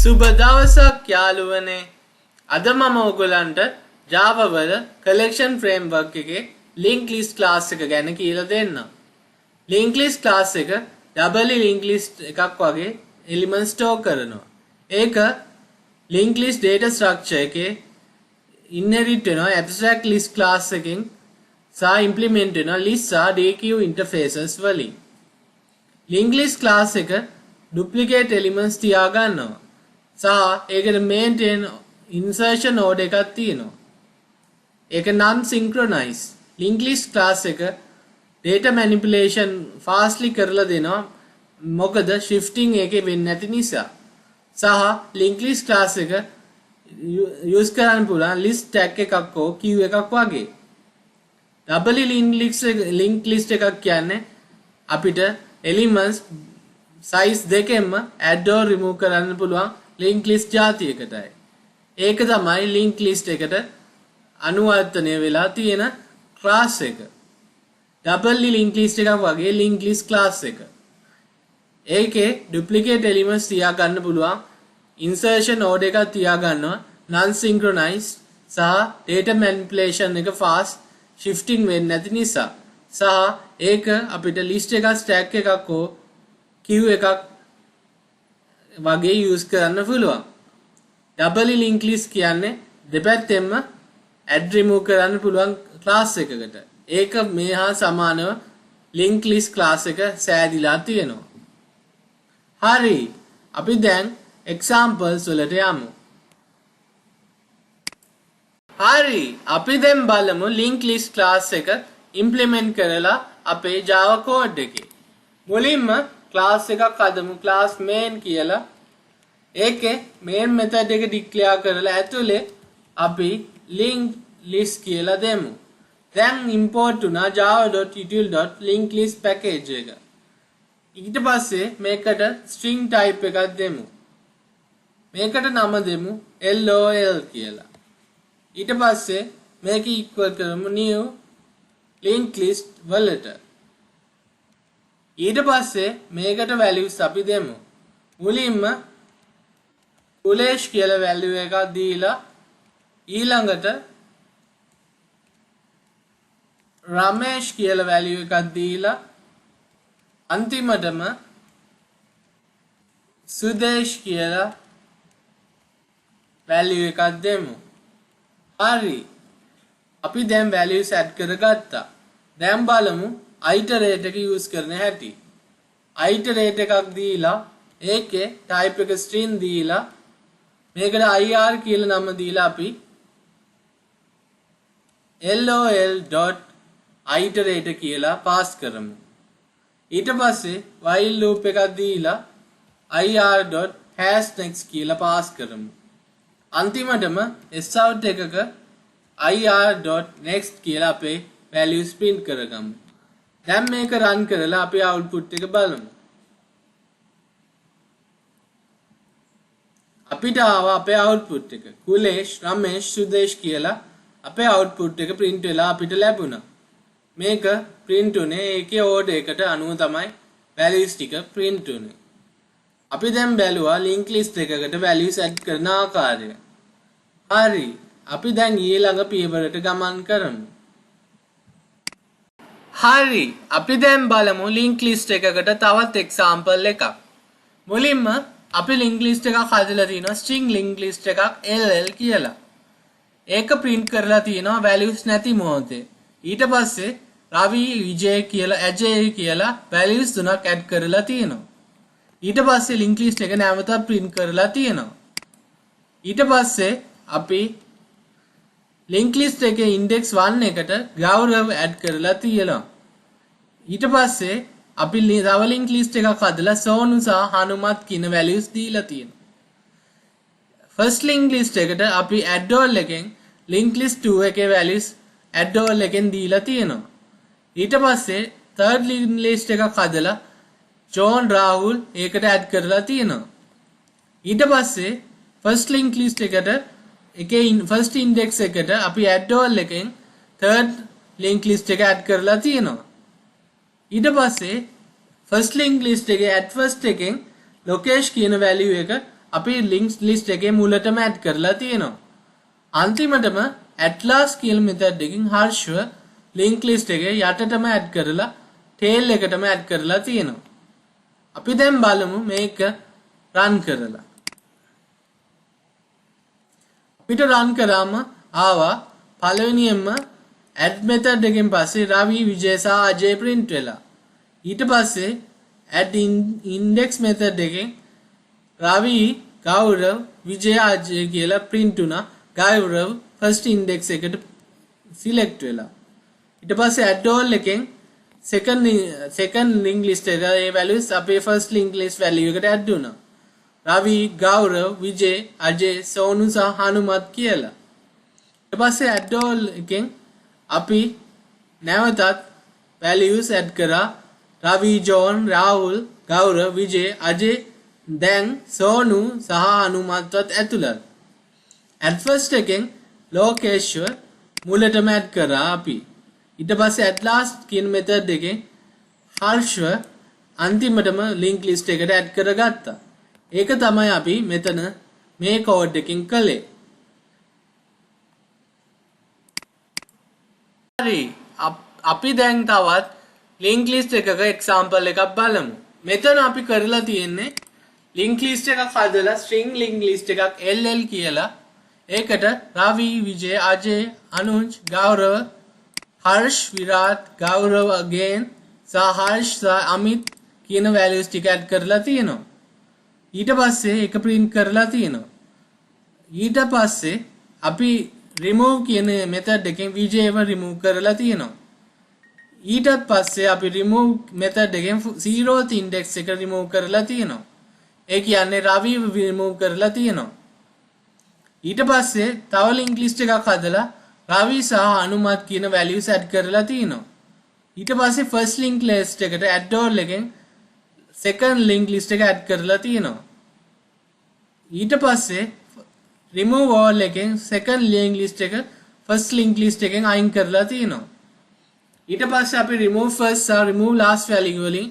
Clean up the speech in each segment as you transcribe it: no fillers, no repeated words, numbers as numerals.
සුබ දවසක් යාළුවනේ. අද මම ඔයගලන්ට Java වල collection framework එකේ linked list class එක ගැන කියලා දෙන්නම්. linked list class එක double linked list එකක් වගේ elements store කරනවා. ඒක linked list data structure එකේ inherit වෙනවා abstract list class එකෙන් සහ implement වෙනවා list සහ deque interfaces වලින්. linked list class එක duplicate elements තියා ගන්නවා. සහ ඒකට maintain insertion order එකක් තියෙනවා. ඒක non synchronize. linked list class එක data manipulation fastly කරලා දෙනවා මොකද shifting එකේ වෙන්නේ නැති නිසා. සහ linked list class එක use කරන්න පුළුවන් list tag එකක් හෝ queue එකක් වගේ. double linked list එකක් කියන්නේ අපිට elements size දෙකෙන්ම add or remove කරන්න පුළුවන් linked list જાතියකටයි. ඒක තමයි linked list එකට අනුවර්තනය වෙලා තියෙන class එක. double linked list එකක් වගේ linked list class එක. ඒකේ duplicate elements තියා ගන්න පුළුවන් insertion order එකක් තියා ගන්නවා non synchronized සහ data manipulation එක fast shifting වෙන්නේ නැති නිසා. සහ ඒක අපිට list එකක් stack එකක් හෝ queue එකක් වගේ use කරන්න පුළුවන්. double linked list කියන්නේ දෙපැත්තෙන්ම add remove කරන්න පුළුවන් class එකකට. ඒක මේ හා සමානව linked list class එක සෑදිලා තියෙනවා. හරි, අපි දැන් examples වලට යමු. හරි, අපි දැන් බලමු linked list class එක implement කරලා අපේ Java code එකේ. මුලින්ම class එකක් හදමු class main කියලා. ඒකේ main method එක declare කරලා ඇතුලේ අපි linked list කියලා දෙමු. දැන් import වුණා java.util.linkedlist package එක. ඊට පස්සේ මේකට string type එකක් දෙමු. මේකට නම දෙමු lol කියලා. ඊට පස්සේ මේක equal කරමු new linked list වලට. ඊට පස්සේ මේකට values අපි දෙමු. මුලින්ම කුලේෂ් කියලා value එකක් දීලා ඊළඟට රමේෂ් කියලා value එකක් දීලා අන්තිමටම සුදේෂ් කියලා value එකක් දෙමු. හරි, අපි දැන් values add කරගත්තා. දැන් බලමු iterate එක use කරන හැටි. iterate එකක් දීලා ඒකේ type එක string දීලා මේකට ir කියලා නම දීලා අපි lol.iterate කියලා pass කරමු. ඊට පස්සේ while loop එකක් දීලා ir.hashNext කියලා pass කරමු. අන්තිමටම sout එකක ir.next කියලා අපේ values print කරගමු. දැන් මේක run කරලා අපි output එක බලමු. අපිට ආවා අපේ output එක. කුලේෂ්, රමේෂ්, සුදේෂ් කියලා අපේ output එක print වෙලා අපිට ලැබුණා. මේක print උනේ ඒකේ order එකට අනුව තමයි values ටික print උනේ. අපි දැන් බැලුවා linked list එකකට values add කරන ආකාරය. හරි, අපි දැන් ඊළඟ පියවරට ගමන් කරමු. හරි, අපි දැන් බලමු linked list එකකට තවත් example එකක්. මුලින්ම අපි linked list එකක් හදලා තිනවා string linked list එකක් ll කියලා. ඒක print කරලා තිනවා values නැති මොහොතේ. ඊට පස්සේ රවි, විජේ කියලා අජේ කියලා values තුනක් add කරලා තිනවා. ඊට පස්සේ linked list එක නැවතත් print කරලා තිනවා. ඊට පස්සේ අපි linked list එකේ index 1 එකට ගෞරව add කරලා තියලා. ඊට පස්සේ අපි තව linked list එකක් හදලා සෝනු සහ හනුමත් කියන values දීලා තියෙනවා. first linked list එකට අපි add all එකෙන් linked list 2 එකේ values add all එකෙන් දීලා තියෙනවා. ඊට පස්සේ third linked list එකක් හදලා John, Rahul ඒකට add කරලා තියෙනවා. ඊට පස්සේ first linked list එකට එකේ first index එකට අපි add all එකෙන් third linked list එක add කරලා තියෙනවා. ඊට පස්සේ first linked list එකේ at first එකෙන් lokesh කියන value එක අපි links list එකේ මුලටම add කරලා තියෙනවා. අන්තිමටම at last කියන method එකකින් හර්ෂව link list එකේ යටටම add කරලා tail එකටම add කරලා තියෙනවා. අපි දැන් බලමු මේක run කරලා. අපිට run කරාම ආවා පළවෙනියෙන්ම add method එකෙන් පස්සේ රවි විජය සහ අජය print වෙලා. ඊට පස්සේ add index method එකෙන් රවි ගෞරව විජය අජය කියලා print වුණා. ගෞරව first index එකට select වෙලා. ඊට පස්සේ add all එකෙන් second link list එකේ values අපේ first link list value එකට add වුණා. රවි ගෞරව විජය අජය සෝනු සහ හනුමත් කියලා. ඊට පස්සේ add all එකෙන් අපි නැවතත් values add කරා. රවි ජෝන් රාහුල් ගෞරව විජය අජය දැන් සෝනු සහ හනුමත්වත් ඇතුළත්. add first එකෙන් ලෝකේශ්වර මුලටම add කරා අපි. ඊට පස්සේ at last කියන method එකෙන් හර්ෂව අන්තිමටම link list එකට add කරගත්තා. ඒක තමයි අපි මෙතන මේ code එකකින් කළේ. හරි අපි දැන් තවත් link list එකක example එකක් බලමු. මෙතන අපි කරලා තියෙන්නේ link list එකක් හදලා string link list එකක් ll කියලා ඒකට රවි විජය අජය අනුජ් ගෞරව හර්ෂ් විරාට් ගෞරව again සහ හර්ෂ් සහ අමිත් කියන values ටික add කරලා තියෙනවා. ඊට පස්සේ ඒක print කරලා තියෙනවා. ඊට පස්සේ අපි remove කියන method එකෙන් විජයව remove කරලා තියෙනවා. ඊට පස්සේ අපි remove method එකෙන් 0th index එක remove කරලා තියෙනවා. ඒ කියන්නේ රවිව remove කරලා තියෙනවා. ඊට පස්සේ තව link list එකක් හදලා රවි සහ අනුමත් කියන values add කරලා තියෙනවා. ඊට පස්සේ first link list එකට add all එකෙන් second link list එක add කරලා තියෙනවා. ඊට පස්සේ remove all එකෙන් second link list එක first link list එකෙන් අයින් කරලා තියෙනවා. ඊට පස්සේ අපි remove first සහ remove last value වලින්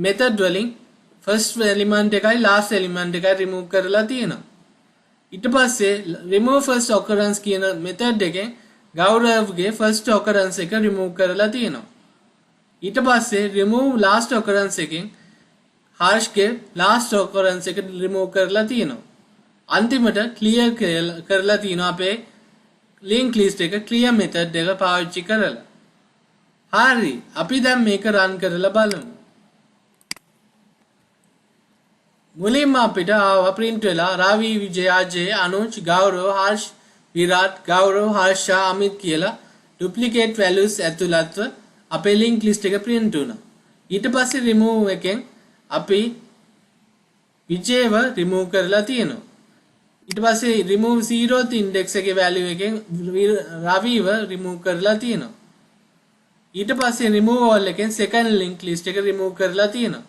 method වලින් first element එකයි last element එකයි remove කරලා තියෙනවා. ඊට පස්සේ remove first occurrence කියන method එකෙන් ගෞරවගේ first occurrence එක remove කරලා තියෙනවා. ඊට පස්සේ remove last occurrence එකෙන් හර්ෂ්ගේ last occurrence එක remove කරලා තියෙනවා. අන්තිමට clear කරලා තියෙනවා අපේ link list එක clear method එක පාවිච්චි කරලා. හරි අපි දැන් මේක run කරලා බලමු. මුලින්ම අපිට ආවා print වෙලා රවි විජය අජය අනුජ් ගෞරව හර්ෂ් විරාට් ගෞරව හර්ෂ අමිත් කියලා duplicate values ඇතුළත්ව අපේ link list එක print වුණා. ඊට පස්සේ remove එකෙන් අපි විජයව remove කරලා තියෙනවා. ඊට පස්සේ remove 0th index එකේ value එකෙන් රවිව remove කරලා තියෙනවා. ඊට පස්සේ remove all එකෙන් second link list එක remove කරලා තියෙනවා.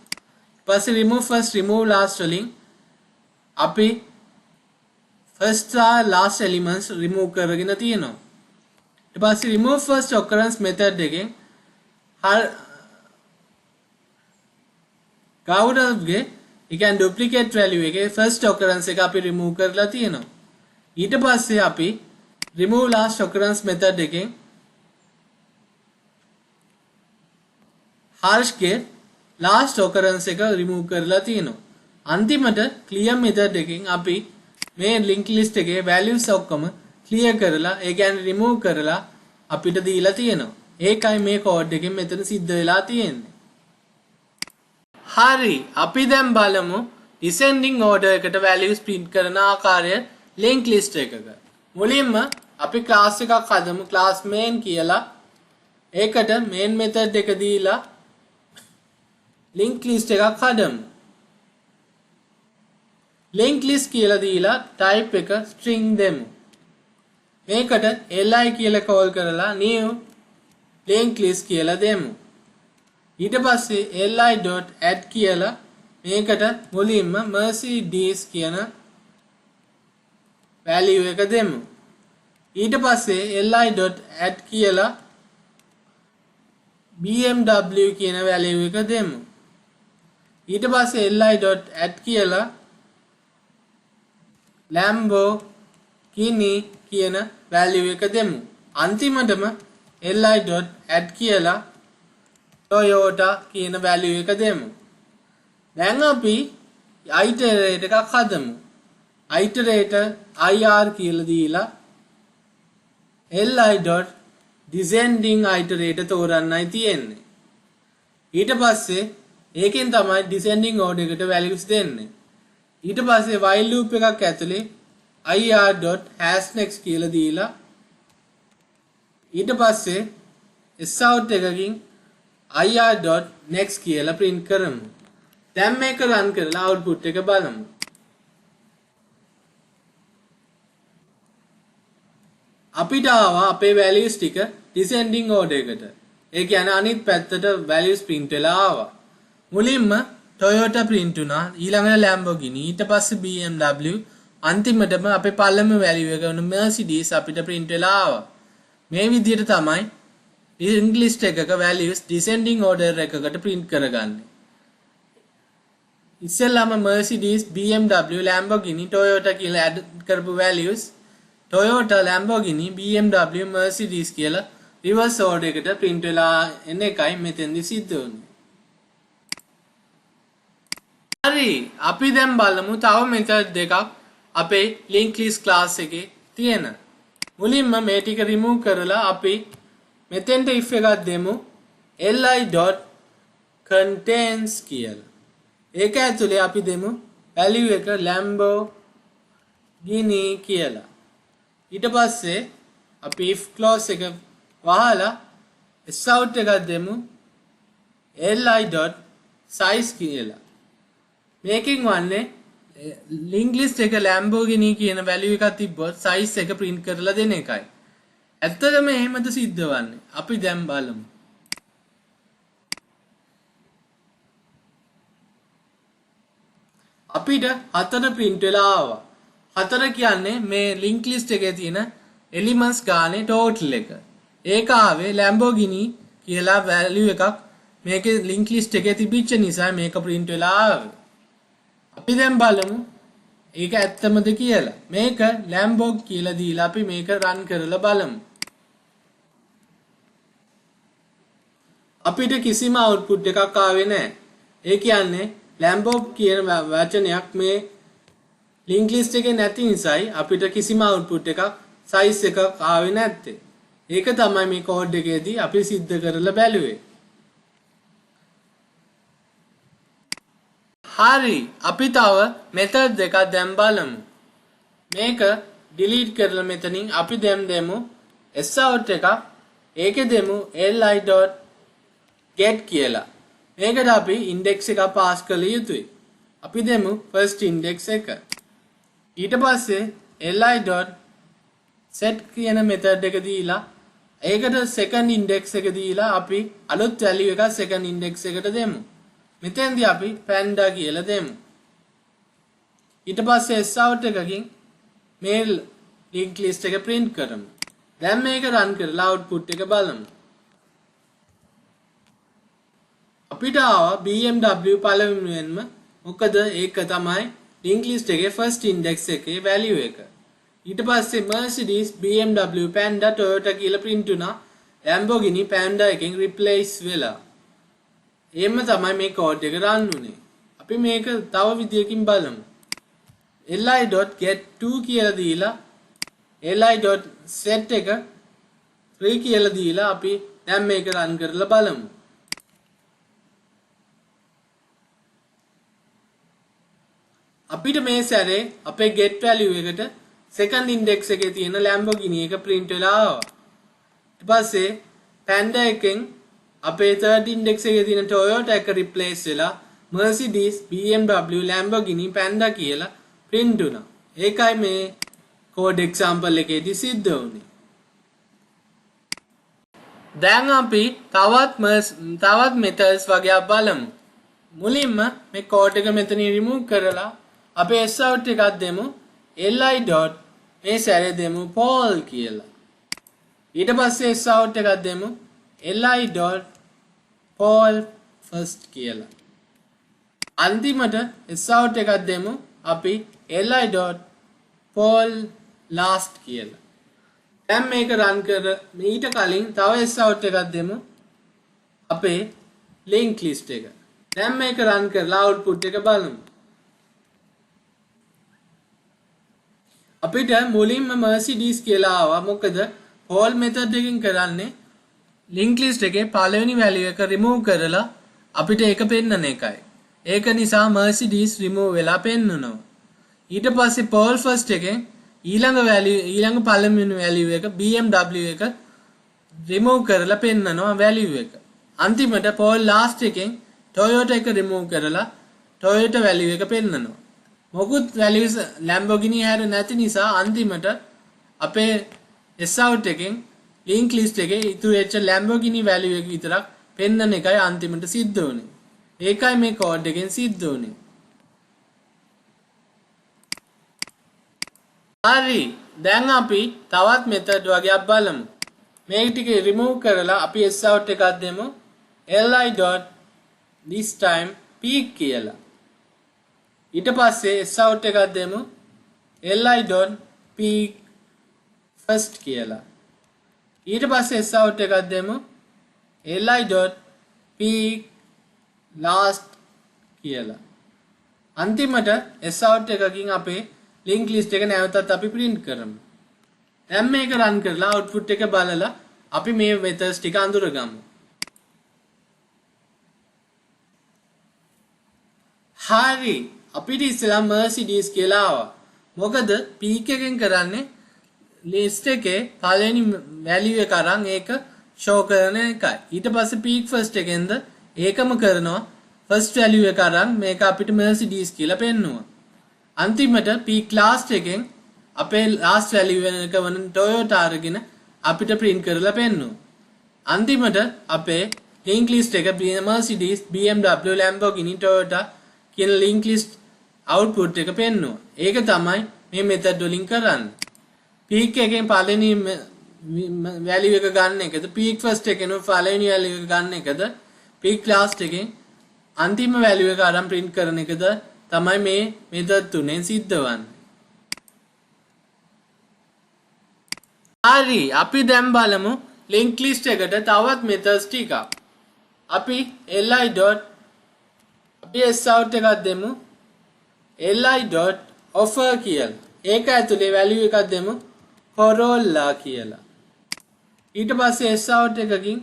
පස්සේ remove first remove last වලින් අපි first last elements remove කරගෙන තියෙනවා. ඊට පස්සේ remove first occurrence method එකෙන් ගෞරවගේ ඒ කියන්නේ duplicate value එකේ first occurrence එක අපි remove කරලා තියෙනවා. ඊට පස්සේ අපි remove last occurrence method එකෙන් හර්ෂ්ගේ last occurrence එක remove කරලා තියෙනවා. අන්තිමට clear method එකෙන් අපි මේ link list එකේ values ඔක්කොම clear කරලා ඒ කියන්නේ remove කරලා අපිට දීලා තියෙනවා. ඒකයි මේ code එකෙන් මෙතන සිද්ධ වෙලා තියෙන්නේ. හරි අපි දැන් බලමු descending order එකට values print කරන ආකාරය link list එකක. මුලින්ම අපි class එකක් හදමු class main කියලා. ඒකට main method එක දීලා link list එකක් හදමු. link list කියලා දීලා type එක string දෙමු. මේකට li කියලා call කරලා new link list කියලා දෙමු. ඊට පස්සේ li.add කියලා මේකට මුලින්ම Mercedes කියන value එක දෙමු. ඊට පස්සේ li.add කියලා BMW කියන value එක දෙමු. ඊට පස්සේ li.add කියලා Lamborghini කියන value එක දෙමු. අන්තිමටම li.add කියලා Toyota කියන value එක දෙමු. දැන් අපි iterator එකක් හදමු. iterator ir කියලා දීලා li.descending iterator තෝරන්නයි තියෙන්නේ. ඊට පස්සේ ඒකෙන් තමයි descending order එකට values දෙන්නේ. ඊට පස්සේ while loop එකක් ඇතුලේ ir.hashnext කියලා දීලා ඊට පස්සේ sout එකකින් ir.next කියලා print කරමු. දැන් මේක run කරලා output එක බලමු. අපිට ආවා අපේ values ටික descending order එකට. ඒ කියන්නේ අනිත් පැත්තට values print වෙලා ආවා. මුලින්ම Toyota print වුණා, ඊළඟට Lamborghini, ඊට පස්සේ BMW, අන්තිමටම අපේ පළමු value එක වුණ Mercedes අපිට print වෙලා ආවා. මේ විදිහට තමයි linked list එකක values descending order එකකට print කරගන්නේ. ඉස්සෙල්ලාම Mercedes, BMW, Lamborghini, Toyota කියලා add කරපු values Toyota, Lamborghini, BMW, Mercedes කියලා reverse order එකට print වෙලා එන එකයි මෙතෙන්දි සිද්ධ වෙන්නේ. හරි, අපි දැන් බලමු තව method දෙකක් අපේ linked list class එකේ තියෙන. මුලින්ම මේ ටික remove කරලා අපි මෙතෙන්ට if එකක් දෙමු li.contains කියලා. ඒක ඇතුලේ අපි දෙමු value එක Lamborghini කියලා. ඊට පස්සේ අපි if clause එක වහලා sout එකක් දෙමු li.size කියලා. මේකෙන් වන්නේ linked list එක Lamborghini කියන value එකක් තිබ්බොත් size එක print කරලා දෙන එකයි. ඇත්තටම එහෙමද සිද්ධ වන්නේ? අපි දැන් බලමු. අපිට 4 print වෙලා ආවා. 4 කියන්නේ මේ linked list එකේ තියෙන elements ගානේ total එක. ඒක ආවේ Lamborghini කියලා value එකක් මේකේ linked list එකේ තිබිච්ච නිසා මේක print වෙලා ආවේ. අපි දැන් බලමු ඒක ඇත්තමද කියලා. මේක Lamborghini කියලා දීලා අපි මේක run කරලා බලමු. අපිට කිසිම output එකක් ආවේ නැහැ. ඒ කියන්නේ Lamborghini කියන වචනයක් මේ linked list එකේ නැති නිසායි අපිට කිසිම output එකක් size එකක් ආවේ නැත්තේ. ඒක තමයි මේ code එකේදී අපි සිද්ධ කරලා බැලුවේ. හරි, අපි තව method දෙකක් දැන් බලමු. මේක delete කරලා මෙතනින් අපි දැන් දෙමු sout එකක්. ඒකේ දෙමු li.get කියලා. මේකට අපි index එක pass කළ යුතුයි. අපි දෙමු first index එක. ඊට පස්සේ li.set කියන method එක දීලා ඒකට second index එක දීලා අපි අලුත් value එකක් second index එකට දෙමු. මෙතෙන්දී අපි panda කියලා දෙමු. ඊට පස්සේ sout එකකින් මේ linked list එක print කරමු. දැන් මේක run කරලා output එක බලමු. අපිට ආවා BMW පළවෙනියෙන්ම. මොකද ඒක තමයි linked list එකේ first index එකේ value එක. ඊට පස්සේ Mercedes, BMW, Panda, Toyota කියලා print වුණා. Lamborghini Panda එකෙන් replace වෙලා. එහෙම තමයි මේ code එක run වුනේ. අපි මේක තව විදියකින් බලමු. li.get2 කියලා දීලා li.set එක 3 කියලා දීලා අපි දැන් මේක run කරලා බලමු. අපිට මේ සැරේ අපේ get value එකට second index එකේ තියෙන Lamborghini එක print වෙලා ආවා. ඊට පස්සේ Panda එකෙන් අපේ third index එකේ තියෙන Toyota එක replace වෙලා Mercedes, BMW, Lamborghini, Panda කියලා print වුණා. ඒකයි මේ code example එකේදී සිද්ධ වුනේ. දැන් අපි තවත් methods වගේක් බලමු. මුලින්ම මේ code එක මෙතනින් remove කරලා අපේ sout එකක් දෙමු li. මේ සැරේ දෙමු Paul කියලා. ඊට පස්සේ sout එකක් දෙමු li.Paul first කියලා. අන්තිමට sout එකක් දෙමු අපි li. Paul last කියලා. දැන් මේක run කර ඊට කලින් තව sout එකක් දෙමු. අපේ link list එක. දැන් මේක run කරලා output එක බලමු. අපිට මුලින්ම Mercedes කියලා ආවා. මොකද Paul method එකකින් කරන්නේ link list එකේ පළවෙනි value එක remove කරලා අපිට ඒක පෙන්නන එකයි. ඒක නිසා Mercedes remove වෙලා පෙන්නනවා. ඊට පස්සේ Paul first එකෙන් ඊළඟ පළවෙනි value එක BMW එක remove කරලා පෙන්නනවා value එක. අන්තිමට Paul last එකෙන් Toyota එක remove කරලා Toyota value එක පෙන්නනවා. මොකුත් values Lamborghini හැර නැති නිසා අන්තිමට අපේ sout එකෙන් link list එකේ ඉතුරු වෙච්ච Lamborghini value එක විතරක් පෙන්නන එකයි අන්තිමට සිද්ධ වුනේ. ඒකයි මේ code එකෙන් සිද්ධ වුනේ. හරි. දැන් අපි තවත් method වගේක් බලමු. මේක ටික remove කරලා අපි sout එකක් දෙමු. li.this time peak කියලා. ඊට පස්සේ sout එකක් දෙමු. li.peak first කියලා. ඊට පස්සේ sout එකක් දෙමු. li.peak last කියලා. අන්තිමට sout එකකින් අපේ link list එක නැවතත් අපි print කරමු. දැන් මේක run කරලා output එක බලලා අපි මේ methods ටික අඳුරගමු. හරි. අපිට ඉස්සෙල්ලා Mercedes කියලා ආවා. මොකද peak එකෙන් කරන්නේ list එකේ පළවෙනි value එක අරන් ඒක show කරන එකයි. ඊට පස්සේ peak first එකෙන්ද ඒකම කරනවා first value එක අරන් මේක අපිට Mercedes කියලා පෙන්නුවා. අන්තිමට peak last එකෙන් අපේ last value එක වන Toyota අරගෙන අපිට print කරලා පෙන්නුවා. අන්තිමට අපේ link list එක Mercedes, BMW, Lamborghini, Toyota කියන link list output එක පෙන්නුවා. ඒක තමයි මේ method වලින් කරන්නේ. peak එකෙන් පළවෙනි value එක ගන්න එකද, peak first එකෙන් පළවෙනි value එක ගන්න එකද, peak last එකෙන් අන්තිම value එක අරන් print කරන එකද තමයි මේ method තුනෙන් සිද්ධ වන්නේ. හරි. අපි දැන් බලමු link list එකට තවත් methods ටිකක්. අපි අපි sout එකක් දෙමු. li.offer කියලා. ඒක ඇතුලේ value එකක් දෙමු Corolla කියලා. ඊට පස්සේ sout එකකින්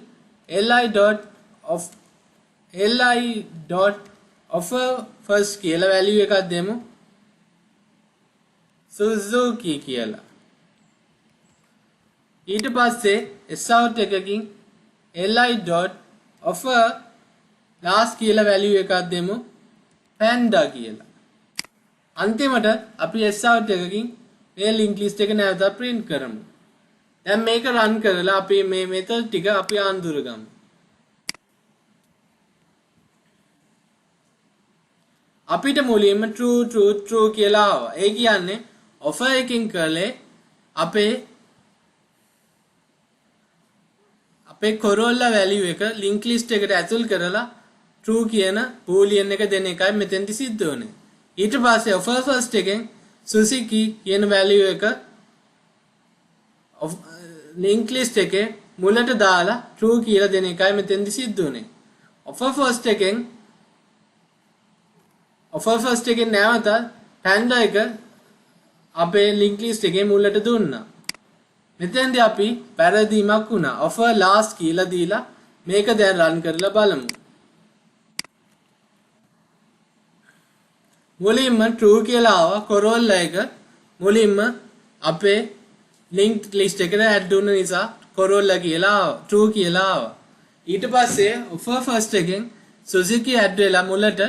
li.offer first කියලා value එකක් දෙමු Suzuki කියලා. ඊට පස්සේ sout එකකින් li.offer last කියලා value එකක් දෙමු Panda කියලා. අන්තිමට අපි sout එකකින් මේ link list එක නැවත print කරමු. දැන් මේක run කරලා අපි මේ method ටික අපි අඳුරගමු. අපිට මුලින්ම true කියලා ආවා. ඒ කියන්නේ offer එකකින් කලේ අපේ Corolla value එක link list එකට ඇතුල් කරලා true කියන boolean එක දෙන එකයි මෙතෙන්දි සිද්ධ වෙන්නේ. ඊට පස්සේ offer first එකෙන් Suzuki කියන value එක link list එකේ මුලට දාලා true කියලා දෙන එකයි මෙතෙන්දි සිද්ධ වෙන්නේ. offer first එකෙන් නැවත Panda එක අපේ link list එකේ මුලට දුන්නා. මෙතෙන්දී අපි පැරදීමක් වුණා. offer last කියලා දීලා මේක දැන් run කරලා බලමු. මුලින්ම true කියලා ආවා Corolla එක මුලින්ම අපේ link list එකට add වුණ නිසා Corolla කියලා ආවා true කියලා ආවා. ඊට පස්සේ offer first එකෙන් Suzuki add වෙලා මුලට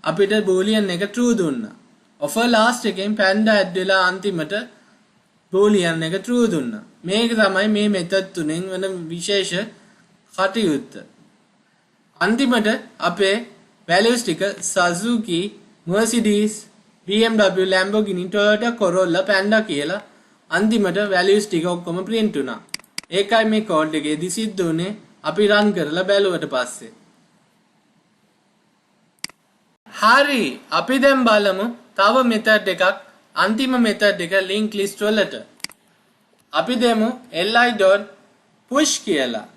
අපිට boolean එක true දුන්නා. offer last එකෙන් Panda add වෙලා අන්තිමට boolean එක true දුන්නා. මේක තමයි මේ method තුනෙන් වෙන විශේෂ කටයුත්ත. අන්තිමට අපේ values ටික Suzuki, Mercedes, BMW, Lamborghini, Toyota, Corolla, Panda කියලා අන්තිමට values ටික ඔක්කොම print වුණා. ඒකයි මේ code එකේදී සිද්ධ වුනේ අපි run කරලා බැලුවට පස්සේ. හරි. අපි දැන් බලමු තව method එකක් අන්තිම මෙතඩ් එක ලින්ක් ලිස්ට් වලට. අපි දෙමු li.push කියලා.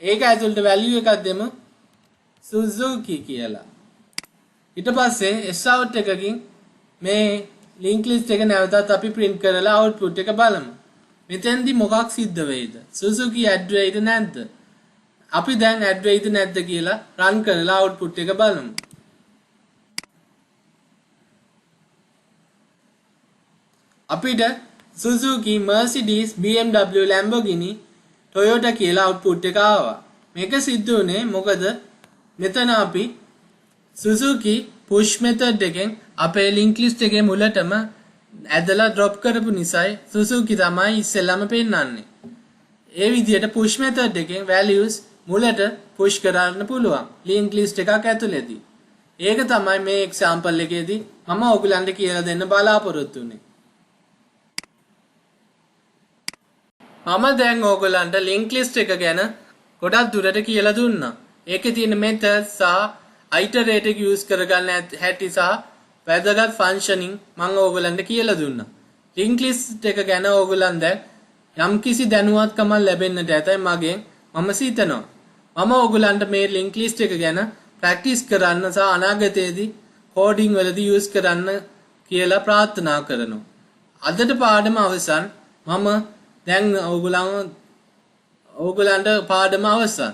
ඒක ඇතුළට වැලියු එකක් දෙමු Suzuki කියලා. ඊට පස්සේ sout එකකින් මේ ලින්ක් ලිස්ට් එක නැවතත් අපි print කරලා output එක බලමු. මෙතෙන්දි මොකක් සිද්ධ වෙයිද? Suzuki add වෙයිද නැද්ද? අපි දැන් add වෙයිද නැද්ද කියලා run කරලා output එක බලමු. අපිට Suzuki, Mercedes, BMW, Lamborghini, Toyota කියලා output එක ආවා. මේක සිද්ධ වුණේ මොකද? මෙතන අපි Suzuki push method එකෙන් අපේ link list එකේ මුලටම ඇදලා drop කරපු නිසායි Suzuki තමයි ඉස්සෙල්ලාම පෙන්නන්නේ. ඒ විදිහට push method එකෙන් values මුලට push කරන්න පුළුවන් link list එකක් ඇතුළේදී. ඒක තමයි මේ example එකේදී මම ඔයගලන්ට කියලා දෙන්න බලාපොරොත්තු වෙන්නේ. මම දැන් ඔයගලන්ට link list එක ගැන ගොඩක් දුරට කියලා දුන්නා. ඒකේ තියෙන methods සහ iterator use කරගන්න හැටි සහ වැදගත් functioning මම ඔයගලන්ට කියලා දුන්නා. link list එක ගැන ඔයගලන් දැන් යම්කිසි දැනුවත්කමක් ලැබෙන්නට ඇතයි මගෙන් මම සිතනවා. මම ඔයගලන්ට මේ link list එක ගැන practice කරන්න සහ අනාගතයේදී coding වලදී use කරන්න කියලා ප්‍රාර්ථනා කරනවා. අදට පාඩම අවසන්. මම දැන් ඕගලන්ට පාඩම අවසන්.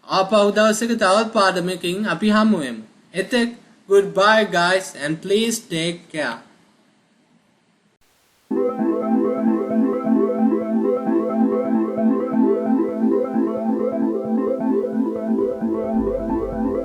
ආපහු දවසක තවත් පාඩමකින් අපි හමු වෙමු. එතෙක් goodbye guys and please take care.